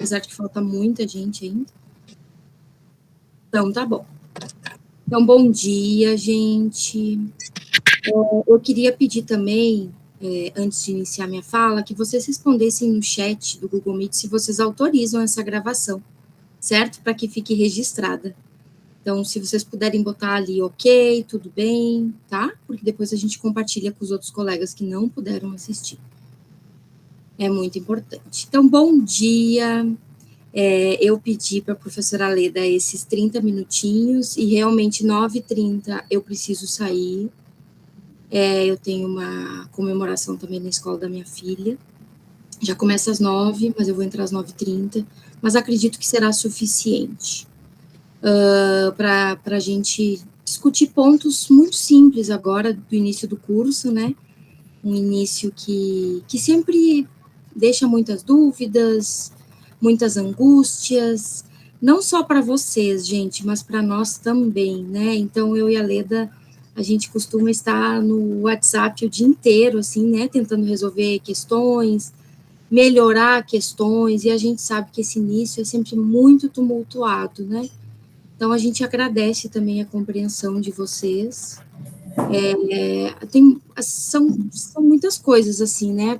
apesar de que falta muita gente ainda. Então, tá bom. Então, bom dia, gente. Eu queria pedir também, antes de iniciar minha fala, que vocês respondessem no chat do Google Meet se vocês autorizam essa gravação, certo? Para que fique registrada. Então, se vocês puderem botar ali, ok, tudo bem, tá? Porque depois a gente compartilha com os outros colegas que não puderam assistir. É muito importante. Então, bom dia. Eu pedi para a professora Leda esses 30 minutinhos e realmente 9h30 eu preciso sair. Eu tenho uma comemoração também na escola da minha filha. Já começa às 9h, mas eu vou entrar às 9h30, mas acredito que será suficiente para a gente discutir pontos muito simples agora do início do curso, né? Um início que sempre deixa muitas dúvidas, muitas angústias, não só para vocês, gente, mas para nós também, né? Então, eu e a Leda, a gente costuma estar no WhatsApp o dia inteiro, assim, né? Tentando resolver questões, melhorar questões, e a gente sabe que esse início é sempre muito tumultuado, né? Então, a gente agradece também a compreensão de vocês. São muitas coisas, assim, né,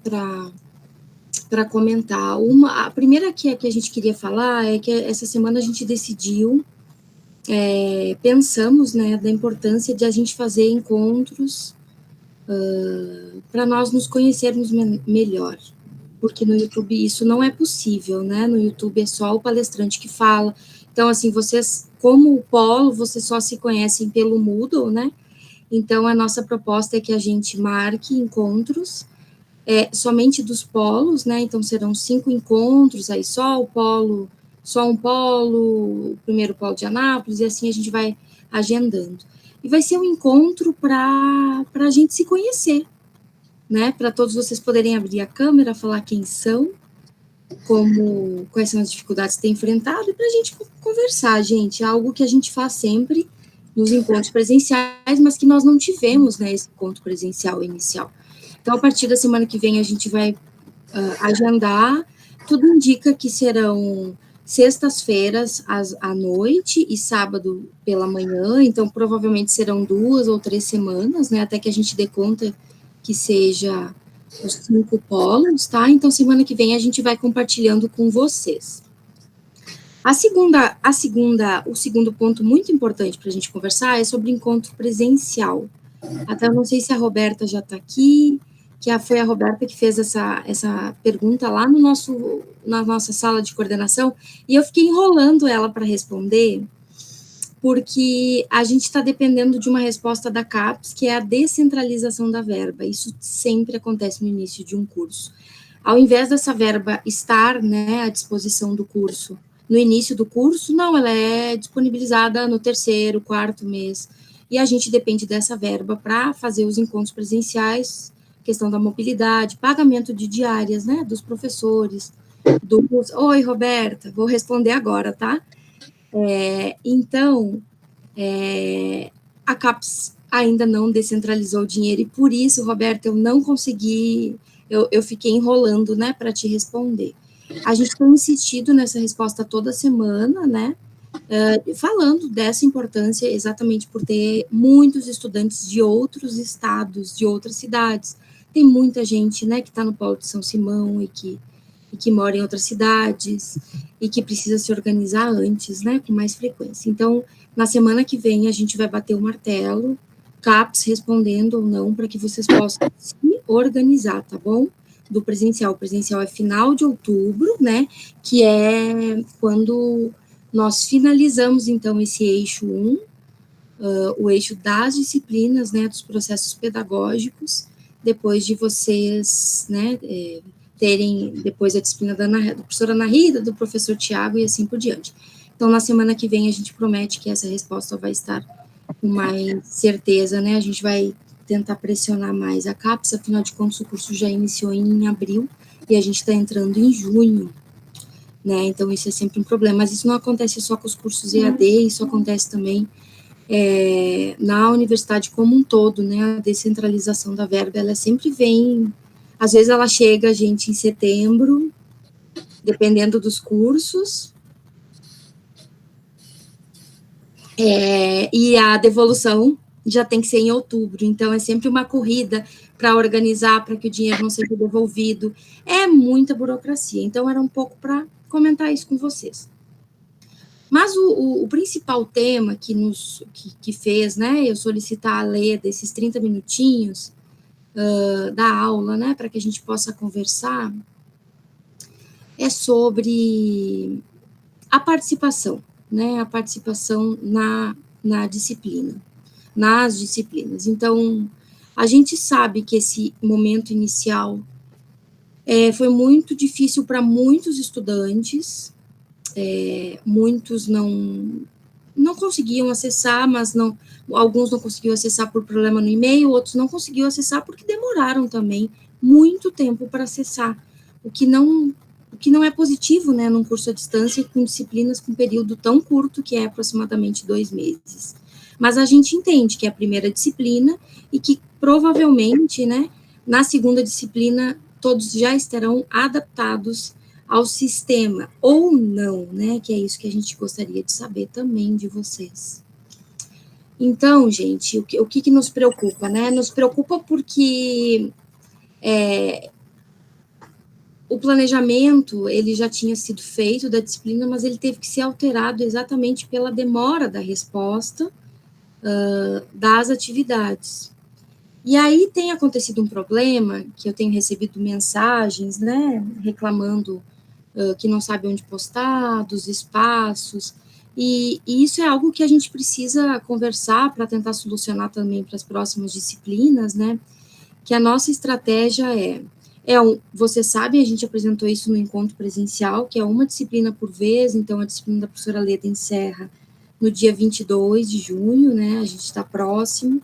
para comentar. A primeira que a gente queria falar é que essa semana a gente decidiu, pensamos, né, da importância de a gente fazer encontros para nós nos conhecermos melhor, porque no YouTube isso não é possível, né, no YouTube é só o palestrante que fala. Então, assim, vocês, como o polo, vocês só se conhecem pelo Moodle, né? Então, a nossa proposta é que a gente marque encontros somente dos polos, né? Então, serão 5 encontros, aí só um polo, o primeiro polo de Anápolis, e assim a gente vai agendando. E vai ser um encontro para a gente se conhecer, né? Para todos vocês poderem abrir a câmera, falar quem são, quais são as dificuldades que têm enfrentado, e para a gente conversar, gente. É algo que a gente faz sempre nos encontros presenciais, mas que nós não tivemos, né, esse encontro presencial inicial. Então, a partir da semana que vem, a gente vai agendar. Tudo indica que serão sextas-feiras à noite e sábado pela manhã, então provavelmente serão 2 ou 3 semanas, né, até que a gente dê conta que seja os 5 polos, tá? Então, semana que vem a gente vai compartilhando com vocês. O segundo ponto muito importante para a gente conversar é sobre encontro presencial. Até eu não sei se a Roberta já está aqui, foi a Roberta que fez essa pergunta lá na nossa sala de coordenação, e eu fiquei enrolando ela para responder, porque a gente está dependendo de uma resposta da CAPES, que é a descentralização da verba. Isso sempre acontece no início de um curso. Ao invés dessa verba estar, né, à disposição do curso no início do curso, não, ela é disponibilizada no 3º, 4º mês, e a gente depende dessa verba para fazer os encontros presenciais, questão da mobilidade, pagamento de diárias, né, dos professores, Oi, Roberta, vou responder agora, tá? Então, a CAPES ainda não descentralizou o dinheiro, e por isso, Roberta, eu não consegui, eu fiquei enrolando, né, para te responder. A gente tem insistido nessa resposta toda semana, né, falando dessa importância exatamente por ter muitos estudantes de outros estados, de outras cidades. Tem muita gente, né, que está no polo de São Simão e que mora em outras cidades e que precisa se organizar antes, né, com mais frequência. Então, na semana que vem, a gente vai bater o martelo, CAPES respondendo ou não, para que vocês possam se organizar, tá bom? Do presencial. O presencial é final de outubro, né, que é quando nós finalizamos, então, esse eixo 1, o eixo das disciplinas, né, dos processos pedagógicos, depois de vocês, né, terem depois a disciplina da professora Ana Rita, do professor Tiago e assim por diante. Então, na semana que vem, a gente promete que essa resposta vai estar com mais certeza, né, a gente vai tentar pressionar mais a CAPES, afinal de contas, o curso já iniciou em abril, e a gente está entrando em junho, né, então isso é sempre um problema, mas isso não acontece só com os cursos EAD, isso acontece também na universidade como um todo, né, a descentralização da verba, ela sempre vem, às vezes ela chega, gente, em setembro, dependendo dos cursos. E a devolução já tem que ser em outubro, então é sempre uma corrida para organizar, para que o dinheiro não seja devolvido. É muita burocracia, então era um pouco para comentar isso com vocês. Mas o principal tema que fez, né, eu solicitar a ler desses 30 minutinhos da aula, né, para que a gente possa conversar, é sobre a participação, né, a participação na disciplina, nas disciplinas. Então, a gente sabe que esse momento inicial foi muito difícil para muitos estudantes, muitos não conseguiam acessar, mas alguns não conseguiam acessar por problema no e-mail, outros não conseguiam acessar porque demoraram também muito tempo para acessar, o que não é positivo, né, num curso à distância com disciplinas com período tão curto, que é aproximadamente 2 meses. Mas a gente entende que é a primeira disciplina e que provavelmente, né, na segunda disciplina todos já estarão adaptados ao sistema, ou não, né, que é isso que a gente gostaria de saber também de vocês. Então, gente, o que nos preocupa, né? Nos preocupa porque o planejamento, ele já tinha sido feito da disciplina, mas ele teve que ser alterado exatamente pela demora da resposta das atividades. E aí tem acontecido um problema, que eu tenho recebido mensagens, né, reclamando que não sabe onde postar, dos espaços, e isso é algo que a gente precisa conversar para tentar solucionar também para as próximas disciplinas, né, que a nossa estratégia você sabe, a gente apresentou isso no encontro presencial, que é uma disciplina por vez, então a disciplina da professora Leda encerra no dia 22 de junho, né, a gente está próximo,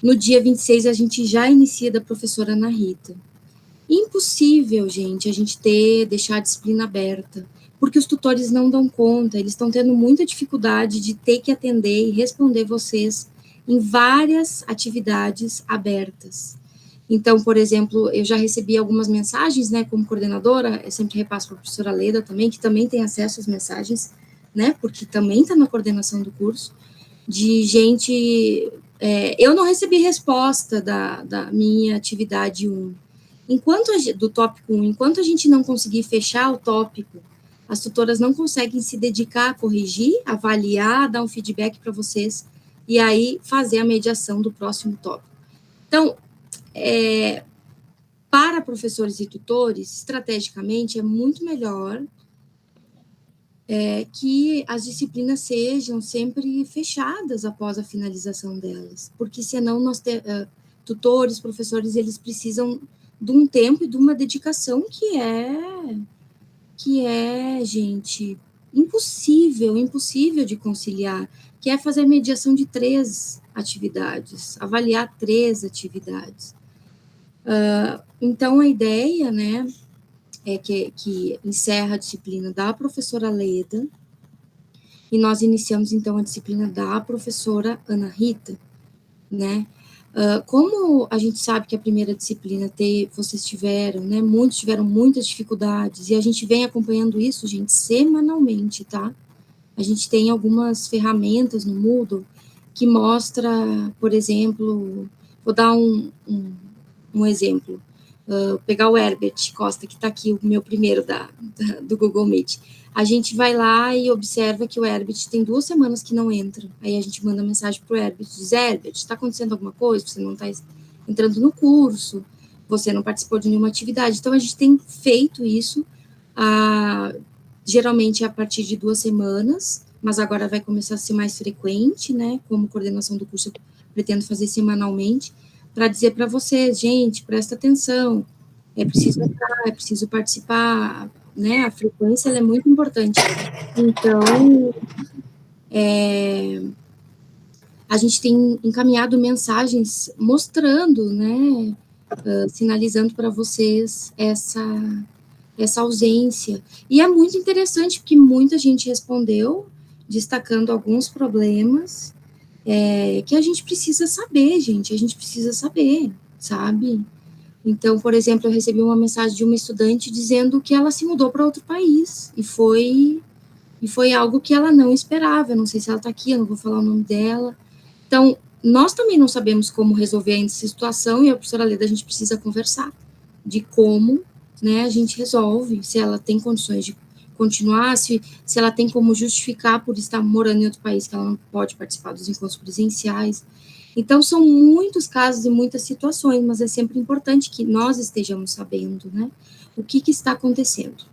no dia 26 a gente já inicia da professora Ana Rita. Impossível, gente, a gente deixar a disciplina aberta, porque os tutores não dão conta, eles estão tendo muita dificuldade de ter que atender e responder vocês em várias atividades abertas. Então, por exemplo, eu já recebi algumas mensagens, né, como coordenadora, eu sempre repasso para a professora Leda também, que também tem acesso às mensagens, né, porque também está na coordenação do curso, de gente... eu não recebi resposta da minha atividade 1, do tópico 1, enquanto a gente não conseguir fechar o tópico, as tutoras não conseguem se dedicar a corrigir, avaliar, dar um feedback para vocês, e aí fazer a mediação do próximo tópico. Então, para professores e tutores, estrategicamente, é muito melhor que as disciplinas sejam sempre fechadas após a finalização delas, porque senão tutores, professores, eles precisam de um tempo e de uma dedicação que é, gente, impossível de conciliar, que é fazer mediação de 3 atividades, avaliar 3 atividades. Então, a ideia, né, é que encerra a disciplina da professora Leda, e nós iniciamos, então, a disciplina da professora Ana Rita, né? Como a gente sabe que a primeira disciplina vocês tiveram, né, muitos tiveram muitas dificuldades, e a gente vem acompanhando isso, gente, semanalmente, tá? A gente tem algumas ferramentas no Moodle que mostra, por exemplo, vou dar um exemplo, pegar o Herbert Costa, que está aqui, o meu primeiro do Google Meet. A gente vai lá e observa que o Herbert tem 2 semanas que não entra. Aí a gente manda mensagem para o Herbert, diz, Herbert, está acontecendo alguma coisa? Você não está entrando no curso, você não participou de nenhuma atividade. Então, a gente tem feito isso, geralmente a partir de 2 semanas, mas agora vai começar a ser mais frequente, né? Como coordenação do curso, eu pretendo fazer semanalmente, para dizer para vocês, gente, presta atenção, é preciso entrar, é preciso participar, né, a frequência ela é muito importante. Então, a gente tem encaminhado mensagens mostrando, né, sinalizando para vocês essa ausência. E é muito interessante, porque muita gente respondeu, destacando alguns problemas, que a gente precisa saber, gente, a gente precisa saber, sabe? Então, por exemplo, eu recebi uma mensagem de uma estudante dizendo que ela se mudou para outro país, e foi algo que ela não esperava. Eu não sei se ela está aqui, eu não vou falar o nome dela. Então, nós também não sabemos como resolver ainda essa situação, e a professora Leda, a gente precisa conversar de como, né, a gente resolve, se ela tem condições de continuar, se ela tem como justificar por estar morando em outro país que ela não pode participar dos encontros presenciais. Então, são muitos casos e muitas situações, mas é sempre importante que nós estejamos sabendo, né, o que está acontecendo.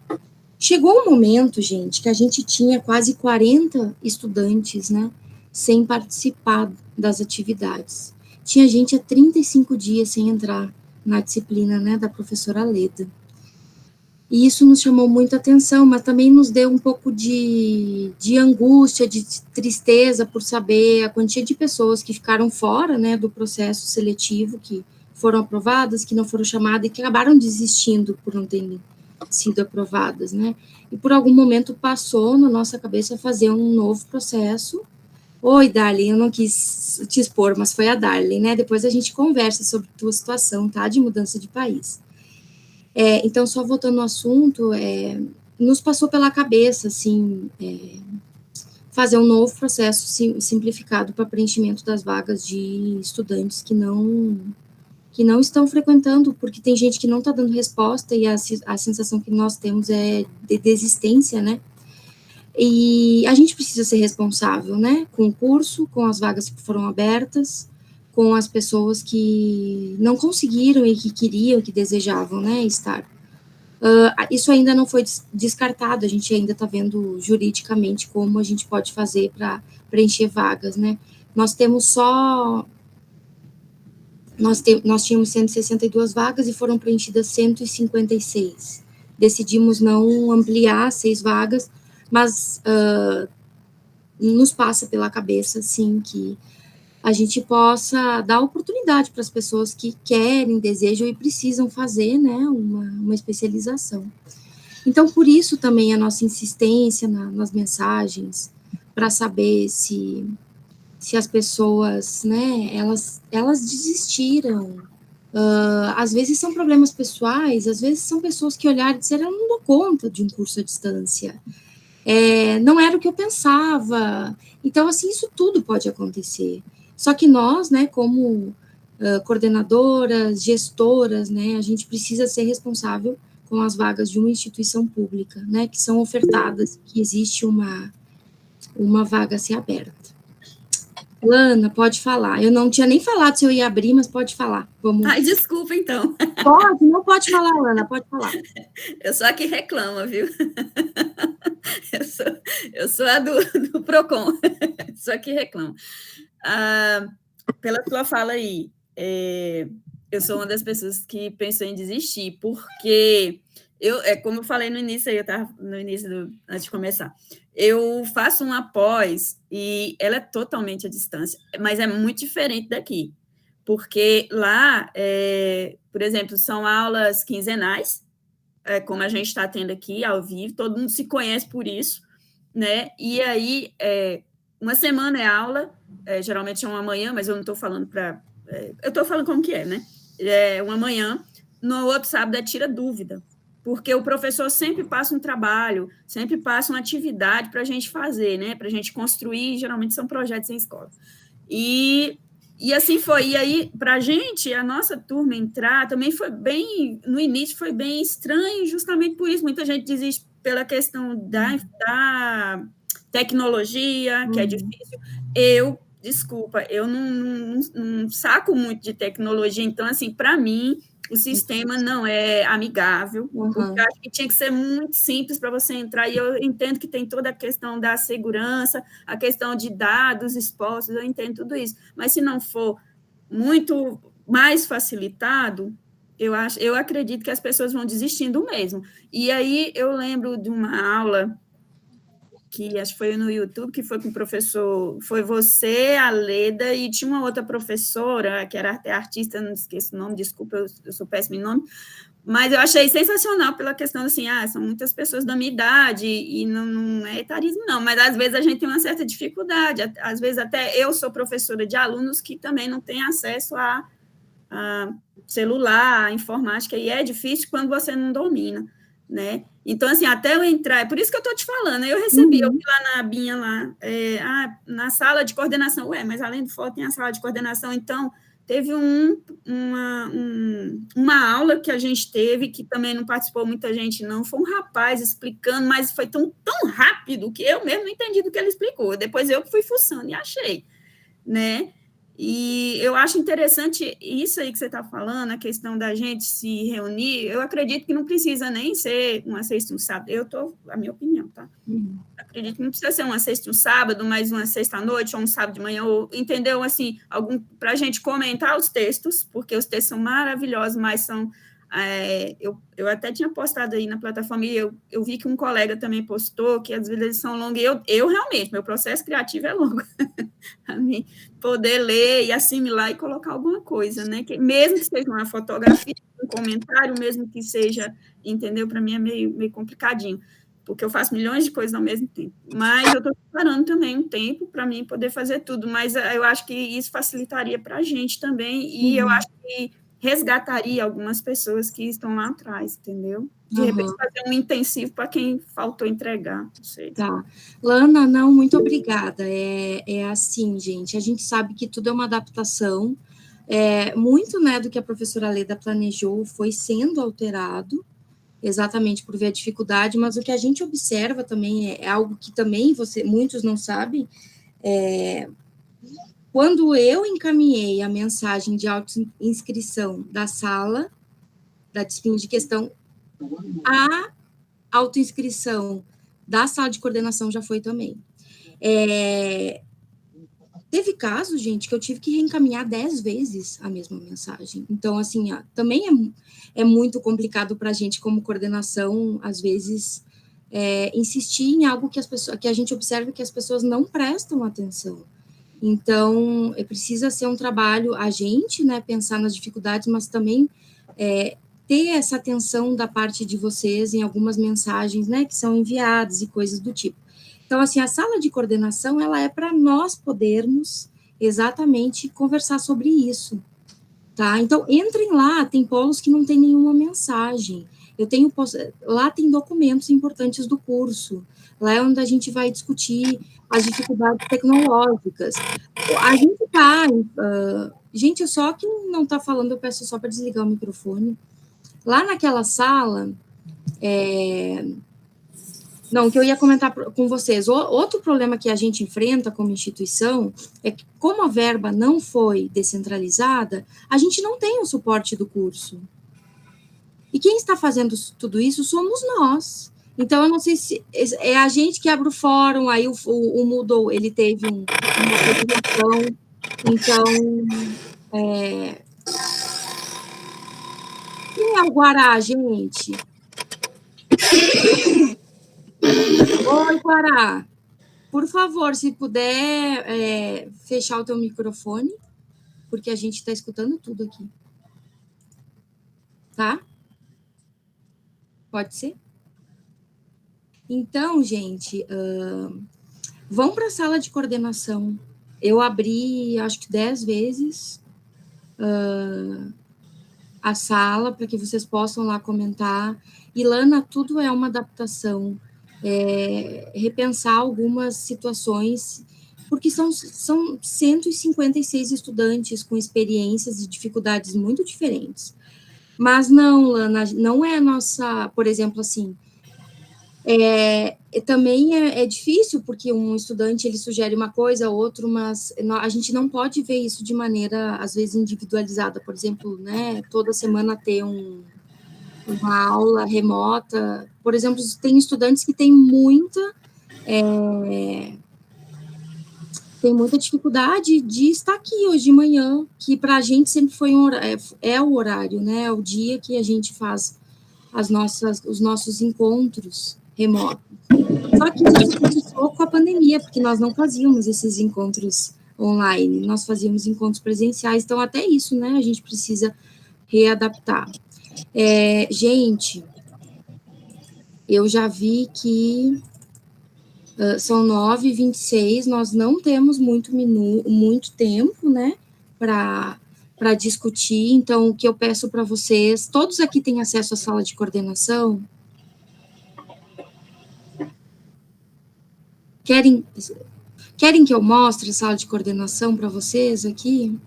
Chegou um momento, gente, que a gente tinha quase 40 estudantes, né, sem participar das atividades. Tinha gente há 35 dias sem entrar na disciplina, né, da professora Leda. E isso nos chamou muita atenção, mas também nos deu um pouco de angústia, de tristeza por saber a quantia de pessoas que ficaram fora, né, do processo seletivo, que foram aprovadas, que não foram chamadas e que acabaram desistindo por não terem sido aprovadas, né? E por algum momento passou na nossa cabeça fazer um novo processo. Oi, Darlene, eu não quis te expor, mas foi a Darlene, né? Depois a gente conversa sobre a tua situação, tá? De mudança de país. Então, só voltando ao assunto, nos passou pela cabeça, assim, fazer um novo processo simplificado para preenchimento das vagas de estudantes que não estão frequentando, porque tem gente que não está dando resposta e a sensação que nós temos é de desistência, né? E a gente precisa ser responsável, né? Com o curso, com as vagas que foram abertas, com as pessoas que não conseguiram e que queriam, que desejavam, né, estar. Isso ainda não foi descartado, a gente ainda está vendo juridicamente como a gente pode fazer para preencher vagas, né? Nós temos só... Nós tínhamos 162 vagas e foram preenchidas 156. Decidimos não ampliar 6 vagas, mas nos passa pela cabeça, sim, que a gente possa dar oportunidade para as pessoas que querem, desejam e precisam fazer, né, uma especialização. Então, por isso também a nossa insistência nas mensagens, para saber se as pessoas, né, elas desistiram. Às vezes são problemas pessoais, às vezes são pessoas que olharam e disseram, eu não dou conta de um curso à distância. Não era o que eu pensava. Então, assim, isso tudo pode acontecer. Só que nós, né, como coordenadoras, gestoras, né, a gente precisa ser responsável com as vagas de uma instituição pública, né, que são ofertadas, que existe uma vaga a ser aberta. Lana, pode falar. Eu não tinha nem falado se eu ia abrir, mas pode falar. Vamos... Ai, desculpa, então. Não pode falar, Lana, pode falar. Eu sou a que reclama, viu? Eu sou a do PROCON, sou a que reclama. Pela tua fala aí, eu sou uma das pessoas que pensou em desistir, porque como eu falei no início, aí eu estava no início, antes de começar, eu faço uma pós e ela é totalmente à distância, mas é muito diferente daqui, porque lá, por exemplo, são aulas quinzenais, como a gente está tendo aqui, ao vivo, todo mundo se conhece por isso, né? E aí, uma semana é aula, geralmente é uma manhã, mas eu não estou falando para... eu estou falando como que é, né? Uma manhã, no outro sábado tira dúvida, porque o professor sempre passa um trabalho, sempre passa uma atividade para a gente fazer, né? Para a gente construir, geralmente são projetos em escola. E assim foi. E aí, para a gente, a nossa turma entrar também foi bem, no início foi bem estranho, justamente por isso. Muita gente desiste pela questão da tecnologia, que é difícil. Desculpa, eu não saco muito de tecnologia, então, assim, para mim, o sistema não é amigável, porque eu acho que tinha que ser muito simples para você entrar, e eu entendo que tem toda a questão da segurança, a questão de dados expostos, eu entendo tudo isso, mas se não for muito mais facilitado, eu acredito que as pessoas vão desistindo mesmo. E aí eu lembro de uma aula que acho que foi no YouTube, que foi com o professor, foi você, a Leda, e tinha uma outra professora, que era até artista, não esqueço o nome, desculpa, eu sou péssima em nome, mas eu achei sensacional pela questão, assim, são muitas pessoas da minha idade, e não é etarismo, não, mas às vezes a gente tem uma certa dificuldade, às vezes até eu sou professora de alunos que também não têm acesso a celular, informática, e é difícil quando você não domina, né? Então, assim, até eu entrar, é por isso que eu estou te falando, eu recebi, eu vi lá na abinha lá, na sala de coordenação, mas além do foto tem a sala de coordenação, então, teve uma aula que a gente teve, que também não participou muita gente, não, foi um rapaz explicando, mas foi tão rápido que eu mesmo não entendi do que ele explicou, depois eu fui fuçando e achei, né? E eu acho interessante isso aí que você está falando, a questão da gente se reunir. Eu acredito que não precisa nem ser uma sexta e um sábado. A minha opinião, tá? Acredito que não precisa ser uma sexta e um sábado, mas uma sexta à noite ou um sábado de manhã, ou, entendeu? Assim, para a gente comentar os textos, porque os textos são maravilhosos, mas são. Eu até tinha postado aí na plataforma e eu vi que um colega também postou que às vezes eles são longos, e eu realmente, meu processo criativo é longo, para mim poder ler e assimilar e colocar alguma coisa, né? Mesmo que seja uma fotografia, um comentário, mesmo que seja, entendeu? Para mim é meio complicadinho, porque eu faço milhões de coisas ao mesmo tempo, mas eu estou preparando também um tempo para mim poder fazer tudo, mas eu acho que isso facilitaria para a gente também, e eu acho que resgataria algumas pessoas que estão lá atrás, entendeu? De repente fazer um intensivo para quem faltou entregar, não sei. Tá. Lana, não, muito obrigada. É assim, gente, a gente sabe que tudo é uma adaptação, muito, né, do que a professora Leda planejou foi sendo alterado, exatamente por ver a dificuldade, mas o que a gente observa também é algo que também muitos não sabem, quando eu encaminhei a mensagem de autoinscrição da sala, da disciplina de questão, a autoinscrição da sala de coordenação já foi também. Teve casos, gente, que eu tive que reencaminhar 10 vezes a mesma mensagem. Então, assim, também é muito complicado para a gente, como coordenação, às vezes, insistir em algo que a gente observa que as pessoas não prestam atenção. Então, precisa ser um trabalho, a gente, né, pensar nas dificuldades, mas também ter essa atenção da parte de vocês em algumas mensagens, né, que são enviadas e coisas do tipo. Então, assim, a sala de coordenação, ela é para nós podermos exatamente conversar sobre isso, tá? Então, entrem lá, tem polos que não tem nenhuma mensagem. Lá tem documentos importantes do curso, lá é onde a gente vai discutir as dificuldades tecnológicas. A gente tá... gente, só que não está falando, eu peço só para desligar o microfone. Lá naquela sala, não, que eu ia comentar com vocês, outro problema que a gente enfrenta como instituição é que, como a verba não foi descentralizada, a gente não tem o suporte do curso. E quem está fazendo tudo isso somos nós. Então, eu não sei se é a gente que abre o fórum, aí o Moodle, ele teve uma apresentação, então... Quem é o Guará, gente? Oi, Guará. Por favor, se puder fechar o teu microfone, porque a gente está escutando tudo aqui. Tá? Pode ser? Então, gente, vão para a sala de coordenação. Eu abri, acho que 10 vezes a sala para que vocês possam lá comentar. E, Lana, tudo é uma adaptação. Repensar algumas situações, porque são 156 estudantes com experiências e dificuldades muito diferentes. Mas não, Lana, não é a nossa, por exemplo, assim, também é difícil, porque um estudante, ele sugere uma coisa, outro, mas a gente não pode ver isso de maneira, às vezes, individualizada, por exemplo, né, toda semana ter uma aula remota, por exemplo, tem estudantes que têm muita dificuldade de estar aqui hoje de manhã, que para a gente sempre foi o horário, né, é o dia que a gente faz os nossos encontros remotos. Só que isso começou com a pandemia, porque nós não fazíamos esses encontros online, nós fazíamos encontros presenciais, então até isso, né, a gente precisa readaptar. Gente, eu já vi que são 9h26, nós não temos muito tempo, né, para para discutir. Então, o que eu peço para vocês, todos aqui têm acesso à sala de coordenação? Querem que eu mostre a sala de coordenação para vocês aqui?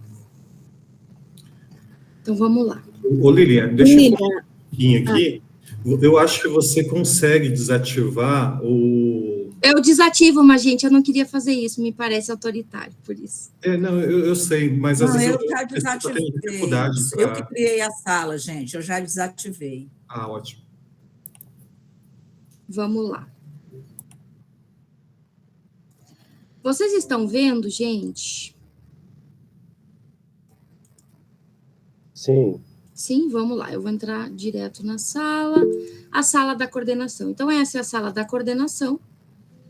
Então, vamos lá. Ô, Lilian, deixa eu falar um pouquinho aqui. Eu acho que você consegue desativar o... Eu desativo, mas, gente, eu não queria fazer isso, me parece autoritário, por isso. Não, eu sei, mas às vezes... Eu já desativei. Eu que criei a sala, gente, eu já desativei. Ah, ótimo. Vamos lá. Vocês estão vendo, gente? Sim. Sim, vamos lá. Eu vou entrar direto na sala. A sala da coordenação. Então, essa é a sala da coordenação.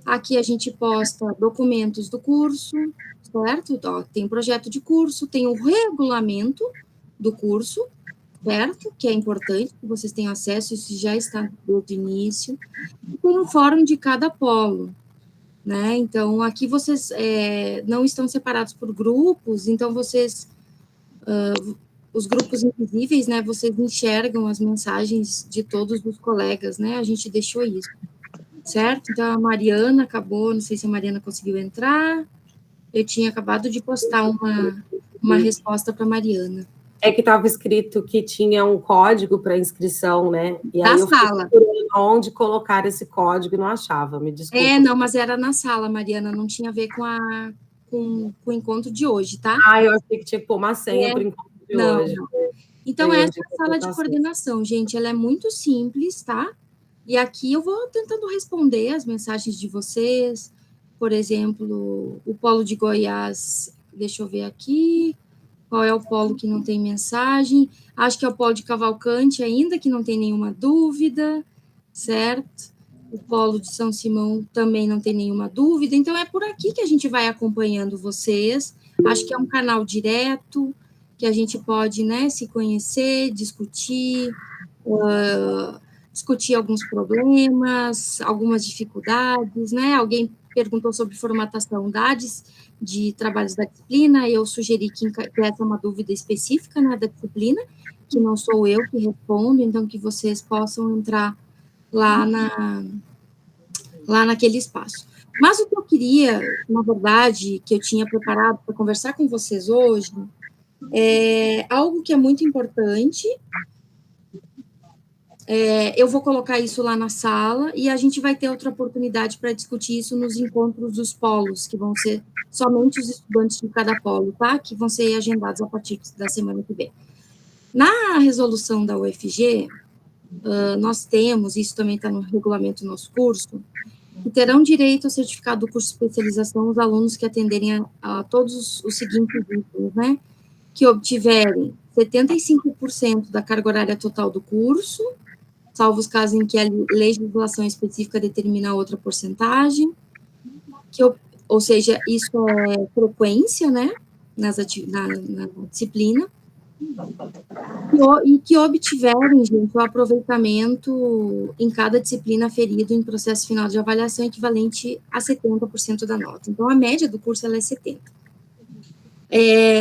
Aqui a gente posta documentos do curso, certo? Ó, tem o projeto de curso, tem o regulamento do curso, certo? Que é importante que vocês tenham acesso, isso já está desde o início. E tem o fórum de cada polo, né? Então, aqui vocês não estão separados por grupos, então vocês... os grupos invisíveis, né, vocês enxergam as mensagens de todos os colegas, né, a gente deixou isso, certo? Então, a Mariana acabou, não sei se a Mariana conseguiu entrar, eu tinha acabado de postar uma resposta para a Mariana. É que estava escrito que tinha um código para inscrição, né? E aí na eu sala. Onde colocar esse código e não achava, me desculpa. Não, mas era na sala, Mariana, não tinha a ver com o encontro de hoje, tá? Ah, eu achei que tinha que pôr uma senha para o encontro de hoje. Não. Então, essa é a sala de coordenação, gente, ela é muito simples, tá? E aqui eu vou tentando responder as mensagens de vocês, por exemplo, o polo de Goiás, deixa eu ver aqui, qual é o polo que não tem mensagem, acho que é o polo de Cavalcante ainda, que não tem nenhuma dúvida, certo? O polo de São Simão também não tem nenhuma dúvida, então é por aqui que a gente vai acompanhando vocês, acho que é um canal direto, que a gente pode, né, se conhecer, discutir alguns problemas, algumas dificuldades, né? Alguém perguntou sobre formatação DADs, de trabalhos da disciplina, eu sugeri que essa é uma dúvida específica, né, da disciplina, que não sou eu que respondo, então que vocês possam entrar lá naquele espaço. Mas o que eu queria, na verdade, que eu tinha preparado para conversar com vocês hoje, é algo que é muito importante. Eu vou colocar isso lá na sala e a gente vai ter outra oportunidade para discutir isso nos encontros dos polos, que vão ser somente os estudantes de cada polo, tá? Que vão ser agendados a partir da semana que vem. Na resolução da UFG, nós temos, isso também está no regulamento do nosso curso, que terão direito ao certificado do curso de especialização os alunos que atenderem a todos os seguintes itens, né? Que obtiverem 75% da carga horária total do curso, salvo os casos em que a legislação específica determina outra porcentagem, ou seja, isso é frequência, né, na disciplina, e que obtiverem, gente, o aproveitamento em cada disciplina aferido em processo final de avaliação equivalente a 70% da nota. Então, a média do curso ela é 70%.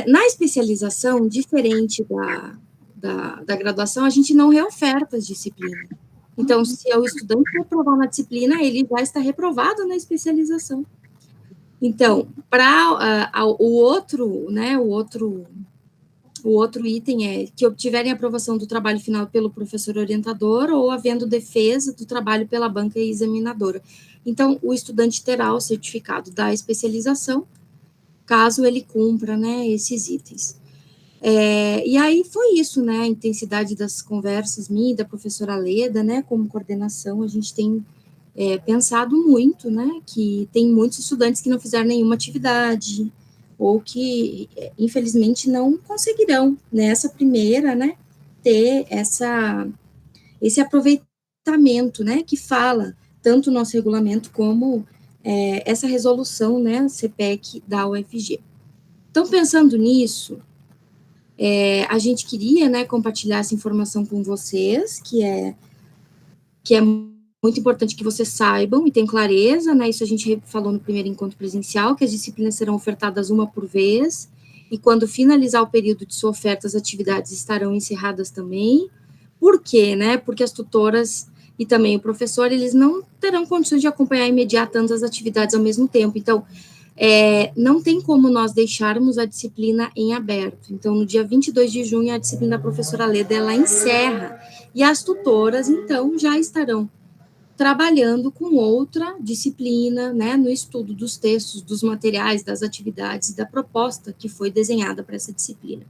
Na especialização, diferente da graduação, a gente não reoferta as disciplinas. Então, se o estudante reprovar na disciplina, ele já está reprovado na especialização. Então, para o outro item é que obtiverem aprovação do trabalho final pelo professor orientador ou havendo defesa do trabalho pela banca examinadora. Então, o estudante terá o certificado da especialização, caso ele cumpra, né, esses itens. E aí foi isso, né, a intensidade das conversas minha e da professora Leda, né, como coordenação, a gente tem pensado muito, né, que tem muitos estudantes que não fizeram nenhuma atividade, ou que, infelizmente, não conseguirão, nessa primeira, né, ter esse aproveitamento, né, que fala tanto o nosso regulamento como essa resolução, né, CPEC da UFG. Então, pensando nisso, a gente queria, né, compartilhar essa informação com vocês, que é muito importante que vocês saibam e tenham clareza, né, isso a gente falou no primeiro encontro presencial, que as disciplinas serão ofertadas uma por vez, e quando finalizar o período de sua oferta, as atividades estarão encerradas também. Por quê, né? Porque as tutoras e também o professor, eles não terão condições de acompanhar e mediar tantas atividades ao mesmo tempo. Então, não tem como nós deixarmos a disciplina em aberto. Então, no dia 22 de junho, a disciplina da professora Leda, ela encerra, e as tutoras, então, já estarão trabalhando com outra disciplina, né, no estudo dos textos, dos materiais, das atividades e da proposta que foi desenhada para essa disciplina.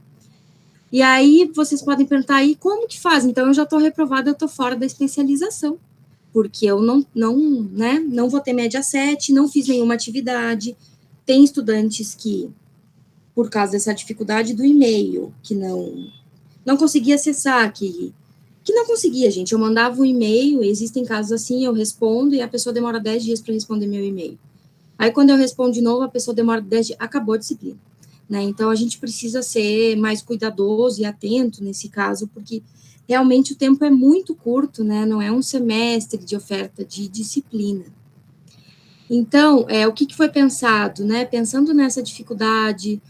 E aí, vocês podem perguntar aí, como que faz? Então, eu já estou reprovada, eu estou fora da especialização, porque eu não vou ter média 7, não fiz nenhuma atividade. Tem estudantes que, por causa dessa dificuldade do e-mail, que não conseguia acessar, que não conseguia, gente. Eu mandava um e-mail, existem casos assim, eu respondo, e a pessoa demora 10 dias para responder meu e-mail. Aí, quando eu respondo de novo, a pessoa demora 10 dias, acabou a disciplina. Né? Então, a gente precisa ser mais cuidadoso e atento nesse caso, porque realmente o tempo é muito curto, né? Não é um semestre de oferta de disciplina. Então, o que foi pensado, né? Pensando nessa dificuldade,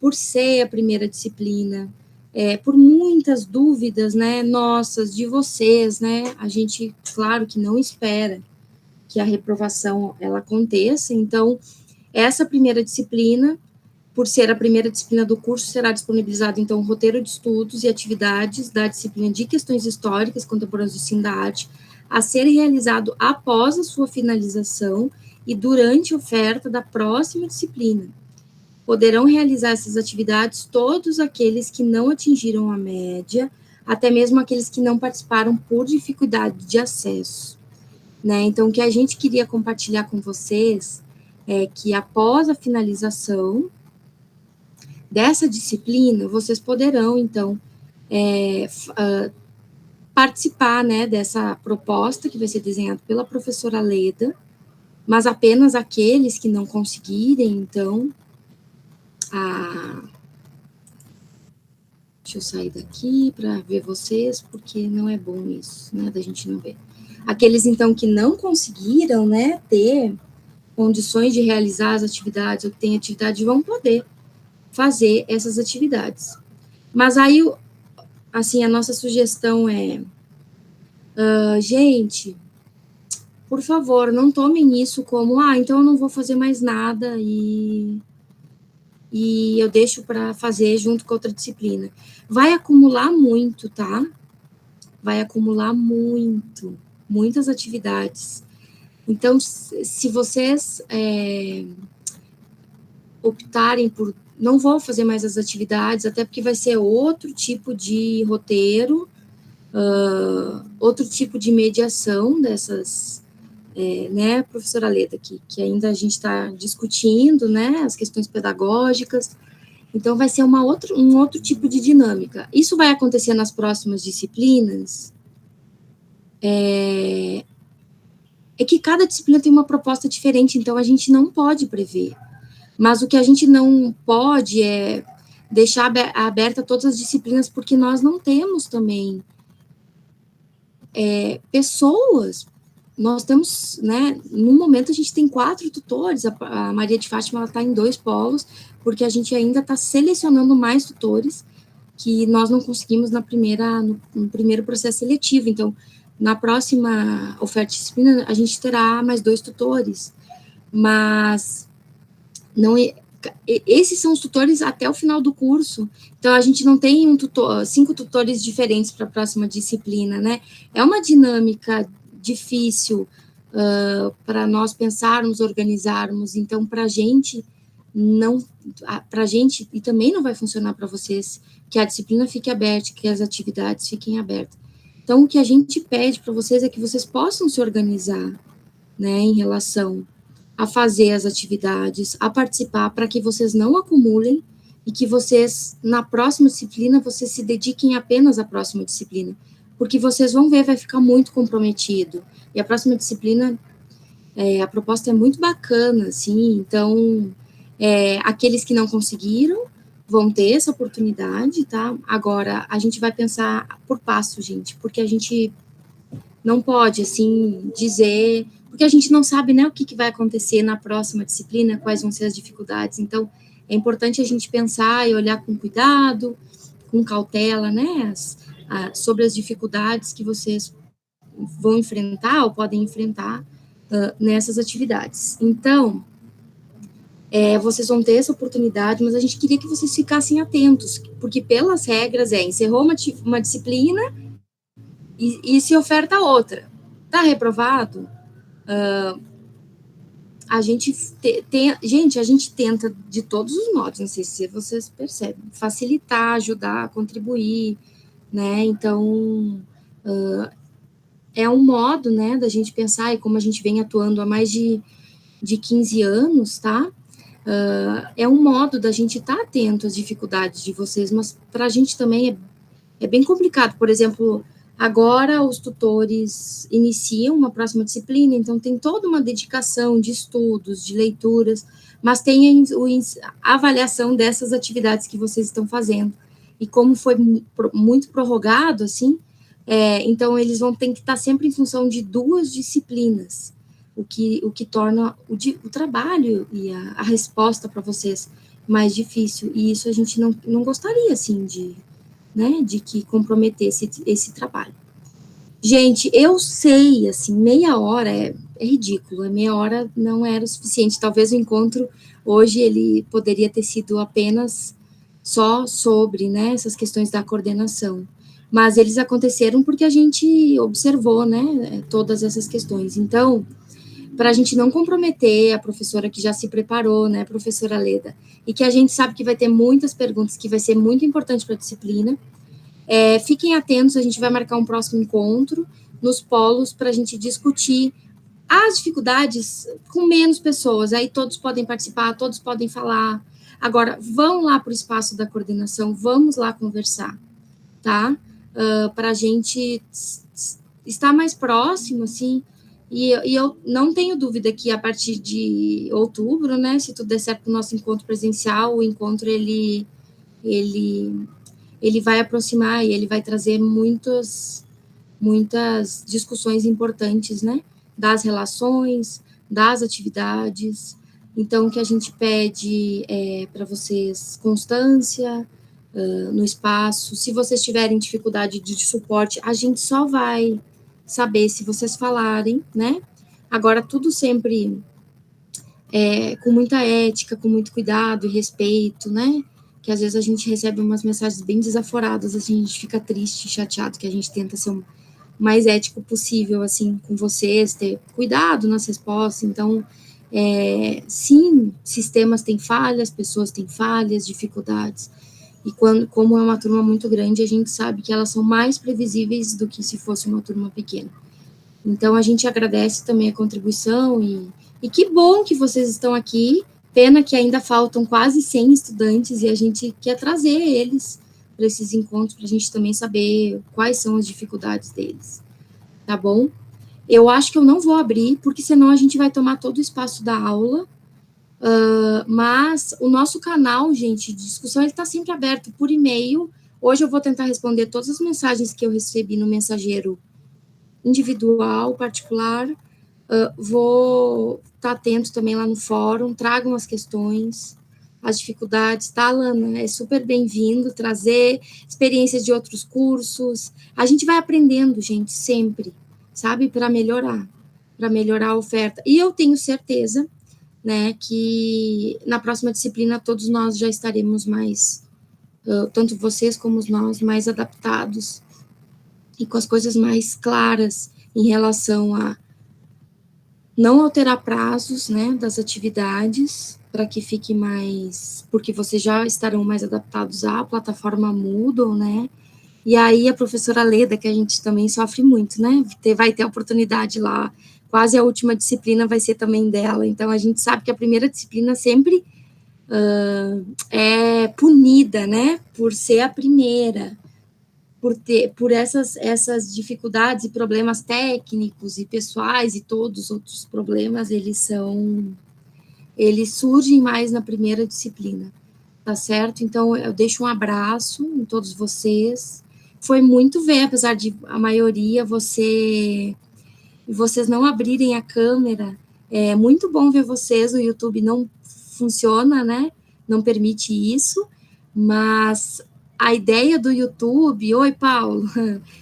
por ser a primeira disciplina, por muitas dúvidas, né, nossas, de vocês, né? A gente, claro que não espera que a reprovação ela aconteça. Então, essa primeira disciplina, por ser a primeira disciplina do curso, será disponibilizado, então, um roteiro de estudos e atividades da disciplina de questões históricas contemporâneas do ensino da arte, a ser realizado após a sua finalização e durante a oferta da próxima disciplina. Poderão realizar essas atividades todos aqueles que não atingiram a média, até mesmo aqueles que não participaram por dificuldade de acesso. Né? Então, o que a gente queria compartilhar com vocês é que após a finalização dessa disciplina, vocês poderão, então, participar, né, dessa proposta que vai ser desenhada pela professora Leda, mas apenas aqueles que não conseguirem, então, deixa eu sair daqui para ver vocês, porque não é bom isso, né, da gente não ver. Aqueles, então, que não conseguiram, né, ter condições de realizar as atividades, ou que têm atividade, vão poder fazer essas atividades. Mas aí, assim, a nossa sugestão é, gente, por favor, não tomem isso como, então eu não vou fazer mais nada e eu deixo para fazer junto com outra disciplina. Vai acumular muito, tá? Vai acumular muitas atividades. Então, se vocês optarem por não vou fazer mais as atividades, até porque vai ser outro tipo de roteiro, outro tipo de mediação dessas, né, professora Leda, que ainda a gente está discutindo, né, as questões pedagógicas, então vai ser um outro tipo de dinâmica. Isso vai acontecer nas próximas disciplinas, é que cada disciplina tem uma proposta diferente, então a gente não pode prever. Mas o que a gente não pode é deixar aberta todas as disciplinas, porque nós não temos também pessoas. Nós temos, né, no momento a gente tem 4 tutores, a Maria de Fátima está em 2 polos, porque a gente ainda está selecionando mais tutores que nós não conseguimos no primeiro processo seletivo. Então, na próxima oferta de disciplina, a gente terá mais 2 tutores, mas não, esses são os tutores até o final do curso, então a gente não tem 5 tutores diferentes para a próxima disciplina, né? É uma dinâmica difícil para nós pensarmos, organizarmos, então para a gente, e também não vai funcionar para vocês, que a disciplina fique aberta, que as atividades fiquem abertas. Então, o que a gente pede para vocês é que vocês possam se organizar, né, em relação a fazer as atividades, a participar, para que vocês não acumulem e que vocês, na próxima disciplina, vocês se dediquem apenas à próxima disciplina, porque vocês vão ver, vai ficar muito comprometido. E a próxima disciplina, a proposta é muito bacana, assim, então, aqueles que não conseguiram vão ter essa oportunidade, tá? Agora, a gente vai pensar por passo, gente, porque a gente não pode, assim, dizer, porque a gente não sabe, né, o que vai acontecer na próxima disciplina, quais vão ser as dificuldades, então, é importante a gente pensar e olhar com cuidado, com cautela, né, sobre as dificuldades que vocês vão enfrentar ou podem enfrentar nessas atividades. Então, vocês vão ter essa oportunidade, mas a gente queria que vocês ficassem atentos, porque pelas regras encerrou uma disciplina e se oferta outra. Está reprovado? A gente a gente tenta de todos os modos, não sei se vocês percebem, facilitar, ajudar, contribuir, né? Então, é um modo, né, da gente pensar, e como a gente vem atuando há mais de 15 anos, tá? É um modo da gente estar atento às dificuldades de vocês, mas para a gente também é bem complicado. Por exemplo, agora os tutores iniciam uma próxima disciplina, então tem toda uma dedicação de estudos, de leituras, mas tem a avaliação dessas atividades que vocês estão fazendo. E como foi muito prorrogado, assim, então eles vão ter que estar sempre em função de 2 disciplinas, o que torna o trabalho e a resposta para vocês mais difícil, e isso a gente não gostaria, assim, de que comprometesse esse trabalho. Gente, eu sei, assim, meia hora é ridículo, meia hora não era o suficiente, talvez o encontro hoje ele poderia ter sido apenas só sobre, né, essas questões da coordenação, mas eles aconteceram porque a gente observou, né, todas essas questões. Então, para a gente não comprometer a professora que já se preparou, né, professora Leda, e que a gente sabe que vai ter muitas perguntas, que vai ser muito importante para a disciplina, fiquem atentos, a gente vai marcar um próximo encontro nos polos para a gente discutir as dificuldades com menos pessoas, aí todos podem participar, todos podem falar. Agora, vão lá para o espaço da coordenação, vamos lá conversar, tá? Para a gente estar mais próximo, assim, e eu não tenho dúvida que a partir de outubro, né, se tudo der certo no nosso encontro presencial, o encontro, ele vai aproximar e ele vai trazer muitas discussões importantes, né, das relações, das atividades. Então, o que a gente pede para vocês constância no espaço. Se vocês tiverem dificuldade de suporte, a gente só vai saber se vocês falarem, né? Agora, tudo sempre com muita ética, com muito cuidado e respeito, né? Que às vezes a gente recebe umas mensagens bem desaforadas, assim, a gente fica triste, chateado, que a gente tenta ser o mais ético possível, assim, com vocês, ter cuidado nas respostas. Então, sim, sistemas têm falhas, pessoas têm falhas, dificuldades, e como é uma turma muito grande, a gente sabe que elas são mais previsíveis do que se fosse uma turma pequena. Então, a gente agradece também a contribuição, e que bom que vocês estão aqui, pena que ainda faltam quase 100 estudantes, e a gente quer trazer eles para esses encontros, para a gente também saber quais são as dificuldades deles, tá bom? Eu acho que eu não vou abrir, porque senão a gente vai tomar todo o espaço da aula, mas o nosso canal, gente, de discussão, ele está sempre aberto por e-mail. Hoje eu vou tentar responder todas as mensagens que eu recebi no mensageiro individual, particular. Vou estar atento também lá no fórum, tragam as questões, as dificuldades, tá, Lana? É super bem-vindo trazer experiências de outros cursos. A gente vai aprendendo, gente, sempre, sabe, para melhorar a oferta. E eu tenho certeza, né, que na próxima disciplina todos nós já estaremos mais, tanto vocês como nós, mais adaptados e com as coisas mais claras em relação a não alterar prazos, né, das atividades, para que fique mais, porque vocês já estarão mais adaptados à plataforma Moodle, né, e aí a professora Leda, que a gente também sofre muito, né, vai ter a oportunidade lá, quase a última disciplina vai ser também dela, então a gente sabe que a primeira disciplina sempre é punida, né, por ser a primeira, por essas dificuldades e problemas técnicos e pessoais e todos os outros problemas, eles surgem mais na primeira disciplina, tá certo? Então, eu deixo um abraço em todos vocês. Foi muito ver, apesar de a maioria, vocês não abrirem a câmera, é muito bom ver vocês, o YouTube não funciona, né? não permite isso, mas a ideia do YouTube... Oi, Paulo.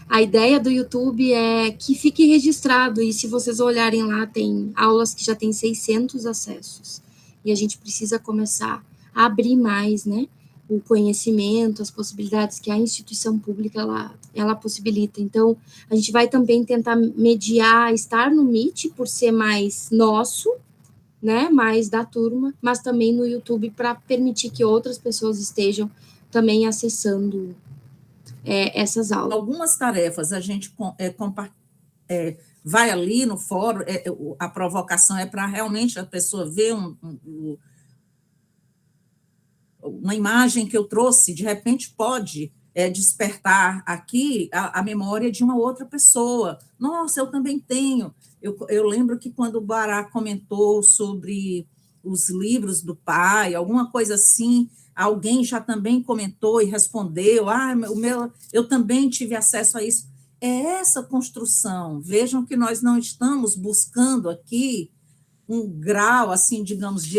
A ideia do YouTube é que fique registrado, e se vocês olharem lá, tem aulas que já tem 600 acessos, e a gente precisa começar a abrir mais, né, o conhecimento, as possibilidades que a instituição pública ela possibilita. Então, a gente vai também tentar mediar, estar no Meet, por ser mais nosso, né, mais da turma, mas também no YouTube para permitir que outras pessoas estejam também acessando essas aulas. Algumas tarefas a gente vai ali no fórum, a provocação é para realmente a pessoa ver uma imagem que eu trouxe, de repente pode despertar aqui a memória de uma outra pessoa. Nossa, eu também tenho. Eu lembro que quando o Bará comentou sobre os livros do pai, alguma coisa assim, alguém já também comentou e respondeu, eu também tive acesso a isso. É essa construção. Vejam que nós não estamos buscando aqui um grau, assim, digamos, de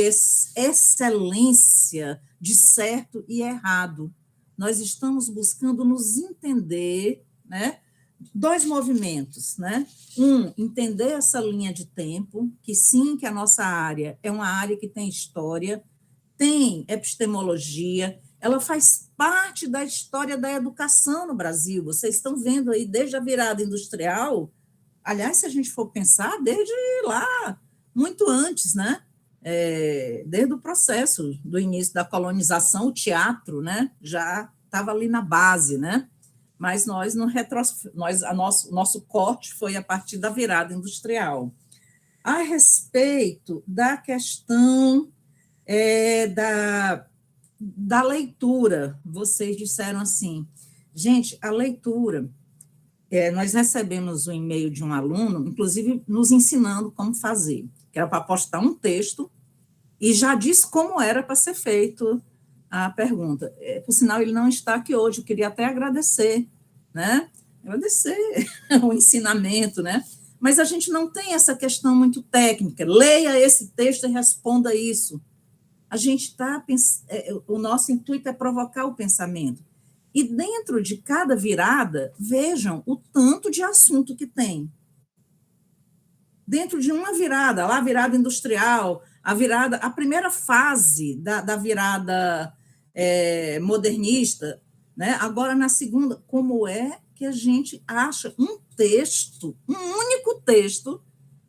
excelência, de certo e errado. Nós estamos buscando nos entender, né? 2 movimentos, né? Entender essa linha de tempo, que sim, que a nossa área é uma área que tem história, tem epistemologia, ela faz parte da história da educação no Brasil. Vocês estão vendo aí, desde a virada industrial, aliás, se a gente for pensar, desde lá, muito antes, né? Desde o processo do início da colonização, o teatro, né, já estava ali na base, né? Mas nós não nosso corte foi a partir da virada industrial. A respeito da questão da leitura, vocês disseram assim, gente, a leitura, nós recebemos um e-mail de um aluno, inclusive nos ensinando como fazer, que era para postar um texto, e já disse como era para ser feito a pergunta. Por sinal, ele não está aqui hoje, eu queria até agradecer, né? Agradecer o ensinamento, né? Mas a gente não tem essa questão muito técnica, leia esse texto e responda isso. A gente está, o nosso intuito é provocar o pensamento. E dentro de cada virada, vejam o tanto de assunto que tem. Dentro de uma virada, lá a virada industrial, a primeira fase da virada modernista, né? Agora na segunda, como é que a gente acha um texto, um único texto,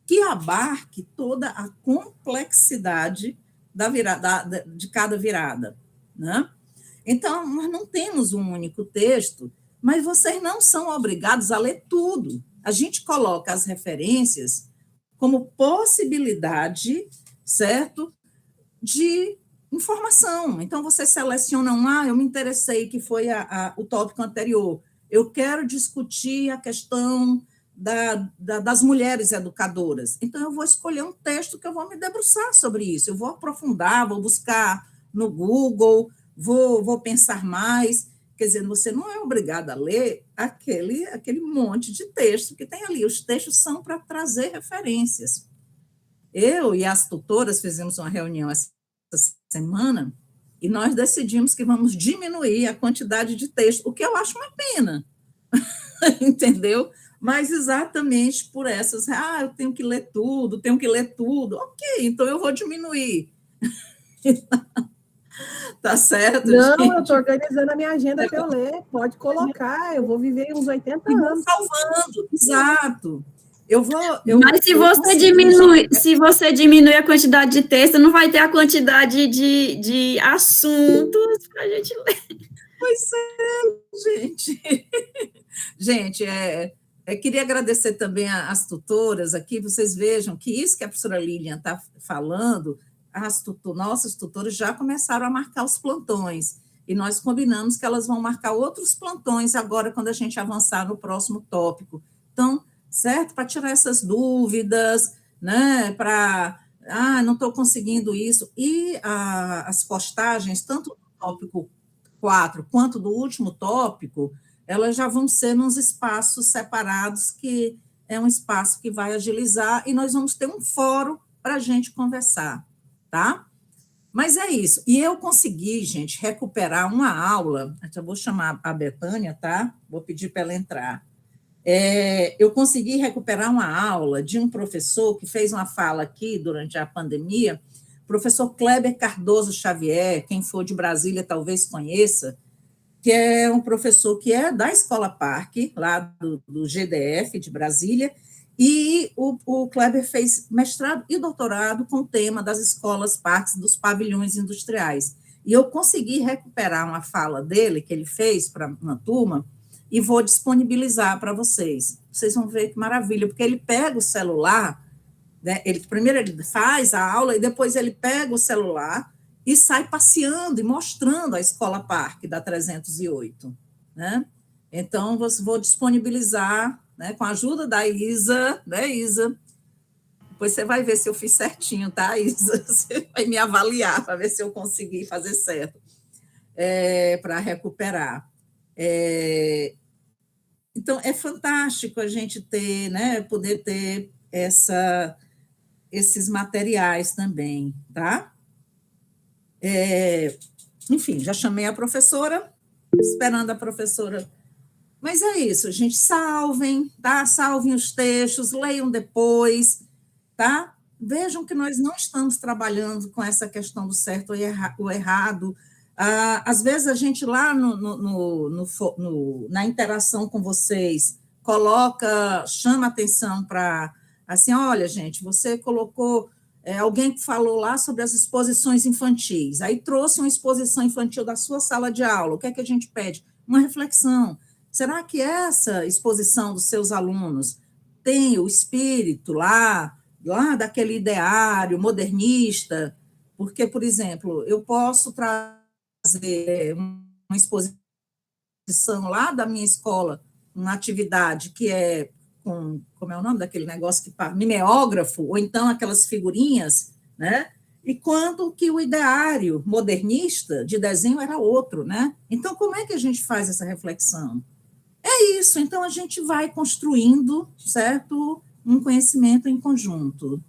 que abarque toda a complexidade de cada virada, né? Então, nós não temos um único texto, mas vocês não são obrigados a ler tudo. A gente coloca as referências como possibilidade, certo, de informação. Então, você seleciona eu me interessei, que foi o tópico anterior. Eu quero discutir a questão das mulheres educadoras. Então, eu vou escolher um texto que eu vou me debruçar sobre isso. Eu vou aprofundar, vou buscar no Google, vou pensar mais. Quer dizer, você não é obrigado a ler aquele monte de texto que tem ali. Os textos são para trazer referências. Eu e as tutoras fizemos uma reunião essa semana e nós decidimos que vamos diminuir a quantidade de texto, o que eu acho uma pena, entendeu? Mas exatamente por essas, eu tenho que ler tudo, ok, então eu vou diminuir. Tá certo, não, gente? eu estou organizando a minha agenda para eu ler, pode colocar, eu vou viver uns 80 anos. Salvando, exato. Mas se você diminui a quantidade de texto, não vai ter a quantidade de assuntos para a gente ler. Pois é, gente. Gente, queria agradecer também às tutoras aqui, vocês vejam que isso que a professora Lilian está falando, nossas tutoras já começaram a marcar os plantões, e nós combinamos que elas vão marcar outros plantões agora, quando a gente avançar no próximo tópico. Então, certo? Para tirar essas dúvidas, né? Não estou conseguindo isso. E as postagens, tanto do tópico 4 quanto do último tópico, elas já vão ser nos espaços separados, que é um espaço que vai agilizar, e nós vamos ter um fórum para a gente conversar, tá? Mas é isso. E eu consegui, gente, recuperar uma aula. Eu vou chamar a Betânia, tá? Vou pedir para ela entrar. Eu consegui recuperar uma aula de um professor que fez uma fala aqui durante a pandemia, professor Kleber Cardoso Xavier, quem for de Brasília talvez conheça, que é um professor que é da Escola Parque, lá do GDF de Brasília, e o Kleber fez mestrado e doutorado com o tema das escolas parques dos pavilhões industriais. E eu consegui recuperar uma fala dele, que ele fez para uma turma, e vou disponibilizar para vocês. Vocês vão ver que maravilha, porque ele pega o celular, né, primeiro ele faz a aula, e depois ele pega o celular e sai passeando e mostrando a Escola Parque da 308. Né? Então, vou disponibilizar, né, com a ajuda da Isa, né, Isa? Depois você vai ver se eu fiz certinho, tá, Isa? Você vai me avaliar para ver se eu consegui fazer certo, para recuperar. Então, é fantástico a gente ter, né, poder ter esses materiais também, tá? Enfim, já chamei a professora, esperando a professora. Mas é isso, gente, salvem, tá? Salvem os textos, leiam depois, tá? Vejam que nós não estamos trabalhando com essa questão do certo ou errado. Às vezes a gente lá na interação com vocês chama atenção para, assim, olha, gente, você colocou, alguém falou lá sobre as exposições infantis, aí trouxe uma exposição infantil da sua sala de aula, o que é que a gente pede? Uma reflexão. Será que essa exposição dos seus alunos tem o espírito lá daquele ideário modernista? Porque, por exemplo, eu posso trazer uma exposição lá da minha escola, uma atividade que é como é o nome daquele negócio que mimeógrafo, ou então aquelas figurinhas, né? E quando que o ideário modernista de desenho era outro, né? Então, como é que a gente faz essa reflexão? É isso, então a gente vai construindo, certo? Um conhecimento em conjunto.